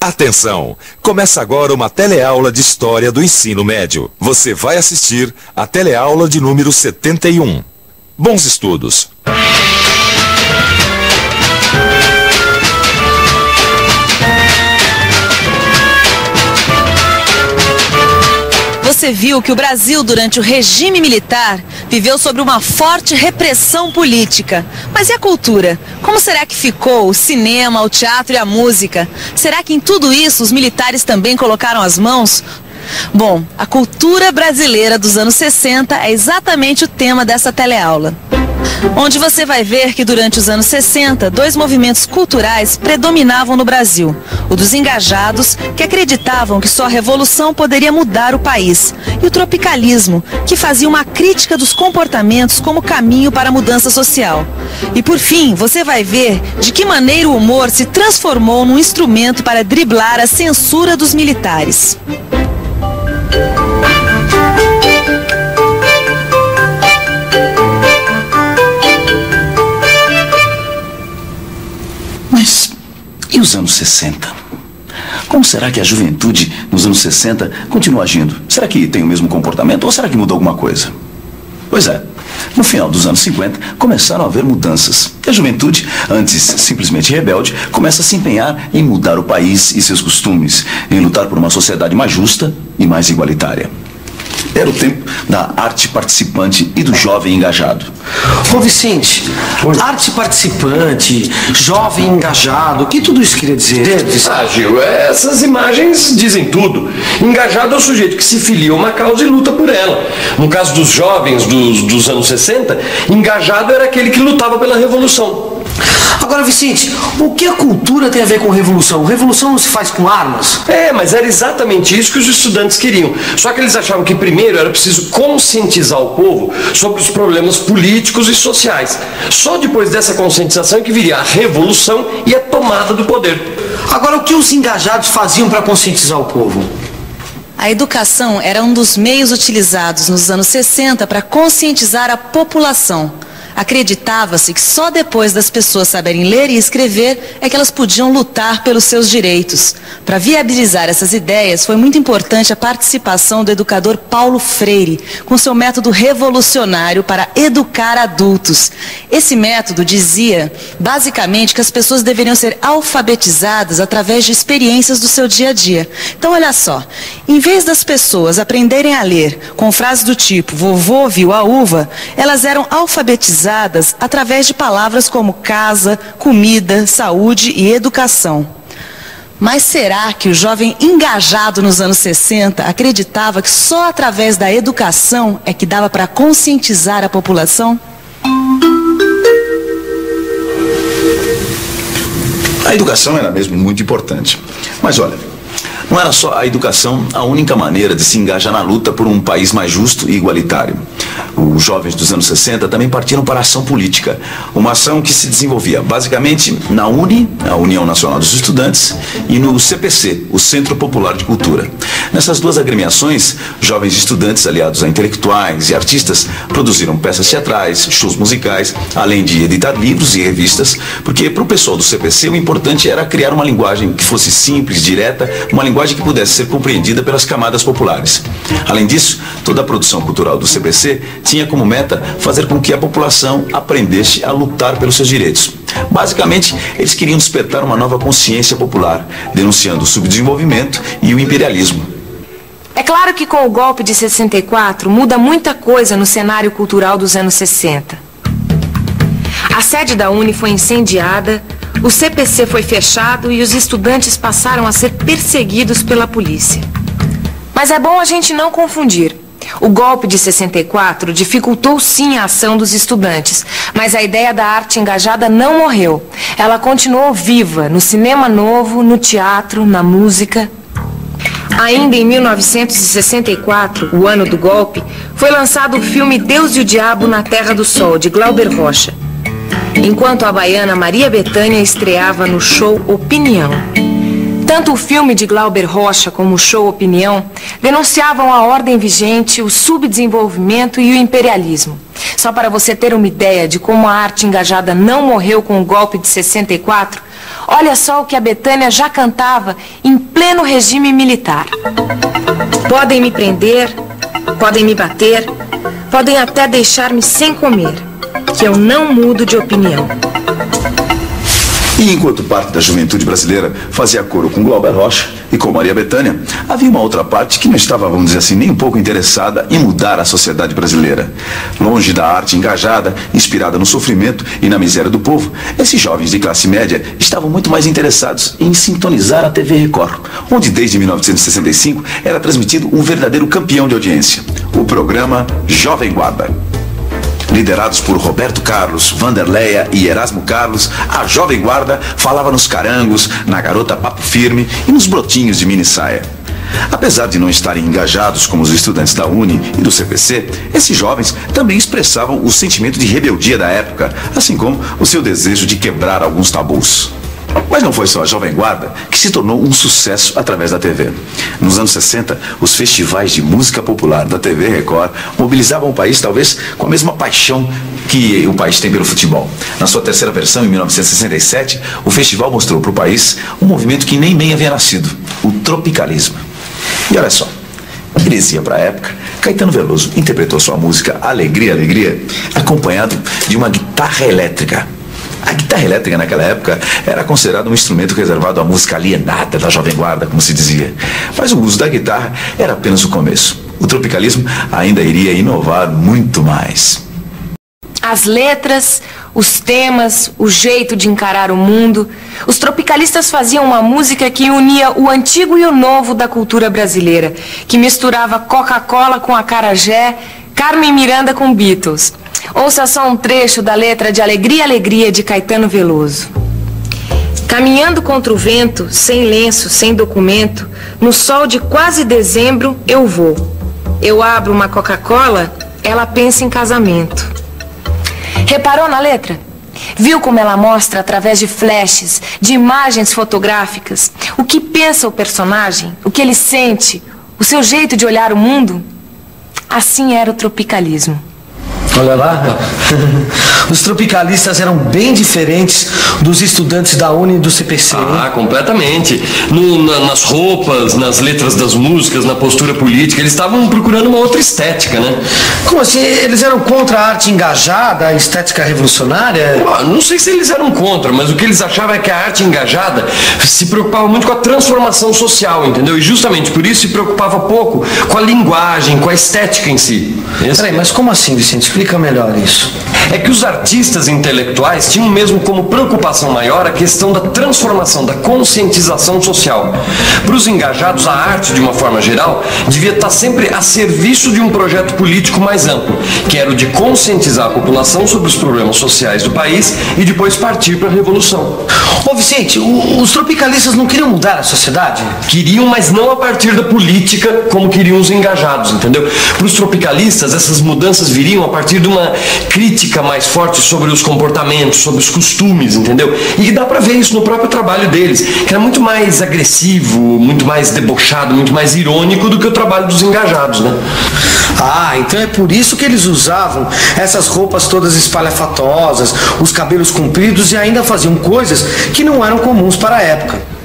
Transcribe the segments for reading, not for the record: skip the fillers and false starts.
Atenção! Começa agora uma teleaula de História do Ensino Médio. Você vai assistir a teleaula de número 71. Bons estudos! Você viu que o Brasil, durante o regime militar, viveu sob uma forte repressão política. Mas e a cultura? Como será que ficou o cinema, o teatro e a música? Será que em tudo isso os militares também colocaram as mãos? Bom, a cultura brasileira dos anos 60 é exatamente o tema dessa teleaula. Onde você vai ver que durante os anos 60, dois movimentos culturais predominavam no Brasil. O dos engajados, que acreditavam que só a revolução poderia mudar o país, e o tropicalismo, que fazia uma crítica dos comportamentos como caminho para a mudança social. E por fim, você vai ver de que maneira o humor se transformou num instrumento para driblar a censura dos militares. Mas e os anos 60? Como será que a juventude nos anos 60 continua agindo? Será que tem o mesmo comportamento ou será que mudou alguma coisa? Pois é, no final dos anos 50 começaram a haver mudanças. E a juventude, antes simplesmente rebelde, começa a se empenhar em mudar o país e seus costumes, em lutar por uma sociedade mais justa e mais igualitária. Era o tempo da arte participante e do jovem engajado. Ô Vicente, arte participante, jovem engajado, o que tudo isso queria dizer? Ah, Gil, essas imagens dizem tudo. Engajado é o sujeito que se filia a uma causa e luta por ela. No caso dos jovens dos anos 60, engajado era aquele que lutava pela revolução. Agora, Vicente, o que a cultura tem a ver com revolução? Revolução não se faz com armas? Mas era exatamente isso que os estudantes queriam. Só que eles achavam que primeiro era preciso conscientizar o povo sobre os problemas políticos e sociais. Só depois dessa conscientização que viria a revolução e a tomada do poder. Agora, o que os engajados faziam para conscientizar o povo? A educação era um dos meios utilizados nos anos 60 para conscientizar a população. Acreditava-se que só depois das pessoas saberem ler e escrever é que elas podiam lutar pelos seus direitos. Para viabilizar essas ideias, foi muito importante a participação do educador Paulo Freire, com seu método revolucionário para educar adultos. Esse método dizia, basicamente, que as pessoas deveriam ser alfabetizadas através de experiências do seu dia a dia. Então, olha só, em vez das pessoas aprenderem a ler com frases do tipo "vovô viu a uva", elas eram alfabetizadas através de palavras como casa, comida, saúde e educação. Mas será que o jovem engajado nos anos 60 acreditava que só através da educação é que dava para conscientizar a população? A educação era mesmo muito importante. Mas olha, não era só a educação a única maneira de se engajar na luta por um país mais justo e igualitário. Os jovens dos anos 60 também partiram para a ação política, uma ação que se desenvolvia basicamente na UNE, a União Nacional dos Estudantes, e no CPC, o Centro Popular de Cultura. Nessas duas agremiações, jovens estudantes aliados a intelectuais e artistas produziram peças teatrais, shows musicais, além de editar livros e revistas, porque para o pessoal do CPC o importante era criar uma linguagem que fosse simples, direta, uma linguagem que pudesse ser compreendida pelas camadas populares. Além disso, toda a produção cultural do CPC tinha como meta fazer com que a população aprendesse a lutar pelos seus direitos. Basicamente, eles queriam despertar uma nova consciência popular, denunciando o subdesenvolvimento e o imperialismo. É claro que com o golpe de 64 muda muita coisa no cenário cultural dos anos 60. A sede da UNE foi incendiada, o CPC foi fechado e os estudantes passaram a ser perseguidos pela polícia. Mas é bom a gente não confundir. O golpe de 64 dificultou sim a ação dos estudantes, mas a ideia da arte engajada não morreu. Ela continuou viva no cinema novo, no teatro, na música. Ainda em 1964, o ano do golpe, foi lançado o filme Deus e o Diabo na Terra do Sol, de Glauber Rocha, enquanto a baiana Maria Bethânia estreava no show Opinião. Tanto o filme de Glauber Rocha como o show Opinião denunciavam a ordem vigente, o subdesenvolvimento e o imperialismo. Só para você ter uma ideia de como a arte engajada não morreu com o golpe de 64, olha só o que a Bethânia já cantava em pleno regime militar. Podem me prender, podem me bater, podem até deixar-me sem comer, que eu não mudo de opinião. E enquanto parte da juventude brasileira fazia coro com Glauber Rocha e com Maria Bethânia, havia uma outra parte que não estava, vamos dizer assim, nem um pouco interessada em mudar a sociedade brasileira. Longe da arte engajada, inspirada no sofrimento e na miséria do povo, esses jovens de classe média estavam muito mais interessados em sintonizar a TV Record, onde desde 1965 era transmitido um verdadeiro campeão de audiência, o programa Jovem Guarda. Liderados por Roberto Carlos, Vanderleia e Erasmo Carlos, a Jovem Guarda falava nos carangos, na garota papo firme e nos brotinhos de mini saia. Apesar de não estarem engajados como os estudantes da Uni e do CPC, esses jovens também expressavam o sentimento de rebeldia da época, assim como o seu desejo de quebrar alguns tabus. Mas não foi só a Jovem Guarda que se tornou um sucesso através da TV. Nos anos 60, os festivais de música popular da TV Record mobilizavam o país talvez com a mesma paixão que o país tem pelo futebol. Na sua terceira versão, em 1967, o festival mostrou para o país um movimento que nem bem havia nascido, o tropicalismo. E olha só, heresia para a época, Caetano Veloso interpretou sua música Alegria, Alegria, acompanhado de uma guitarra elétrica. A guitarra elétrica naquela época era considerada um instrumento reservado à música alienada da Jovem Guarda, como se dizia. Mas o uso da guitarra era apenas o começo. O tropicalismo ainda iria inovar muito mais. As letras, os temas, o jeito de encarar o mundo. Os tropicalistas faziam uma música que unia o antigo e o novo da cultura brasileira, que misturava Coca-Cola com acarajé, Carmen Miranda com Beatles. Ouça só um trecho da letra de Alegria, Alegria, de Caetano Veloso. Caminhando contra o vento, sem lenço, sem documento, no sol de quase dezembro eu vou. Eu abro uma Coca-Cola, ela pensa em casamento. Reparou na letra? Viu como ela mostra através de flashes, de imagens fotográficas, o que pensa o personagem, o que ele sente, o seu jeito de olhar o mundo? Assim era o tropicalismo. Olha lá, os tropicalistas eram bem diferentes dos estudantes da Uni e do CPC. Ah, completamente. Nas roupas, nas letras das músicas, na postura política, eles estavam procurando uma outra estética, né? Como assim? Eles eram contra a arte engajada, a estética revolucionária? Não sei se eles eram contra, mas o que eles achavam é que a arte engajada se preocupava muito com a transformação social, entendeu? E justamente por isso se preocupava pouco com a linguagem, com a estética em si. Peraí, mas como assim, Vicente? Explica melhor isso. É que os artistas intelectuais tinham mesmo como preocupação maior a questão da transformação, da conscientização social. Para os engajados, a arte, de uma forma geral, devia estar sempre a serviço de um projeto político mais amplo, que era o de conscientizar a população sobre os problemas sociais do país e depois partir para a revolução. Ô Vicente, os tropicalistas não queriam mudar a sociedade? Queriam, mas não a partir da política como queriam os engajados, entendeu? Para os tropicalistas, essas mudanças viriam a partir de uma crítica mais forte sobre os comportamentos, sobre os costumes, entendeu? E dá pra ver isso no próprio trabalho deles, que era muito mais agressivo, muito mais debochado, muito mais irônico do que o trabalho dos engajados, né? Ah, então é por isso que eles usavam essas roupas todas espalhafatosas, os cabelos compridos e ainda faziam coisas que não eram comuns para a época.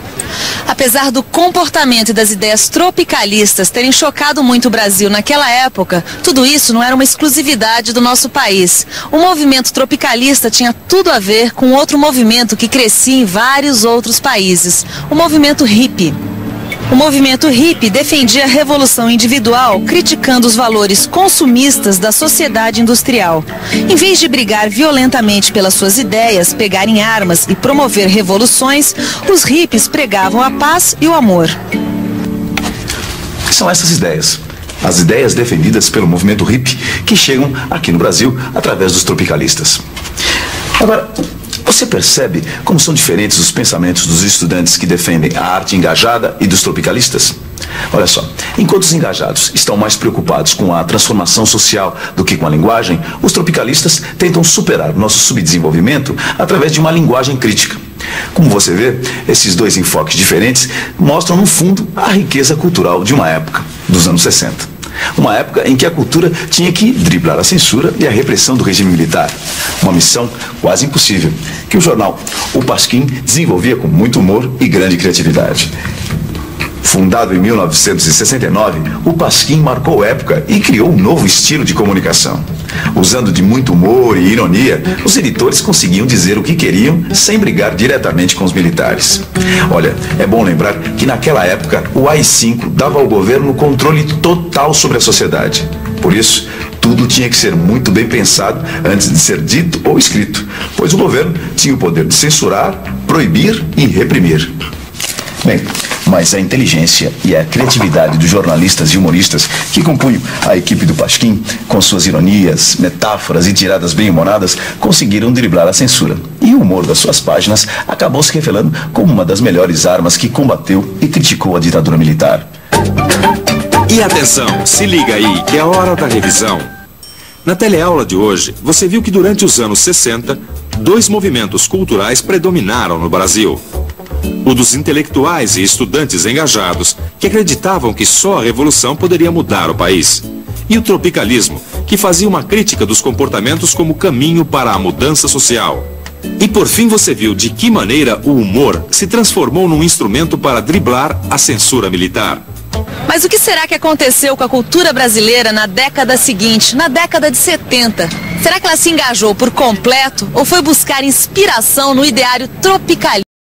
Apesar do comportamento e das ideias tropicalistas terem chocado muito o Brasil naquela época, tudo isso não era uma exclusividade do nosso país. O movimento tropicalista tinha tudo a ver com outro movimento que crescia em vários outros países, o movimento hippie. O movimento hippie defendia a revolução individual, criticando os valores consumistas da sociedade industrial. Em vez de brigar violentamente pelas suas ideias, pegarem armas e promover revoluções, os hippies pregavam a paz e o amor. São essas ideias, as ideias defendidas pelo movimento hippie, que chegam aqui no Brasil através dos tropicalistas. Agora, você percebe como são diferentes os pensamentos dos estudantes que defendem a arte engajada e dos tropicalistas? Olha só, enquanto os engajados estão mais preocupados com a transformação social do que com a linguagem, os tropicalistas tentam superar o nosso subdesenvolvimento através de uma linguagem crítica. Como você vê, esses dois enfoques diferentes mostram, no fundo, a riqueza cultural de uma época, dos anos 60. Uma época em que a cultura tinha que driblar a censura e a repressão do regime militar. Uma missão quase impossível, que o jornal O Pasquim desenvolvia com muito humor e grande criatividade. Fundado em 1969, o Pasquim marcou época e criou um novo estilo de comunicação. Usando de muito humor e ironia, os editores conseguiam dizer o que queriam sem brigar diretamente com os militares. Olha, é bom lembrar que naquela época o AI-5 dava ao governo controle total sobre a sociedade. Por isso, tudo tinha que ser muito bem pensado antes de ser dito ou escrito, pois o governo tinha o poder de censurar, proibir e reprimir. Bem, mas a inteligência e a criatividade dos jornalistas e humoristas que compunham a equipe do Pasquim, com suas ironias, metáforas e tiradas bem-humoradas, conseguiram driblar a censura. E o humor das suas páginas acabou se revelando como uma das melhores armas que combateu e criticou a ditadura militar. E atenção, se liga aí, que é a hora da revisão. Na teleaula de hoje, você viu que durante os anos 60, 2 movimentos culturais predominaram no Brasil. O dos intelectuais e estudantes engajados, que acreditavam que só a revolução poderia mudar o país. E o tropicalismo, que fazia uma crítica dos comportamentos como caminho para a mudança social. E por fim você viu de que maneira o humor se transformou num instrumento para driblar a censura militar. Mas o que será que aconteceu com a cultura brasileira na década seguinte, na década de 70? Será que ela se engajou por completo ou foi buscar inspiração no ideário tropicalista?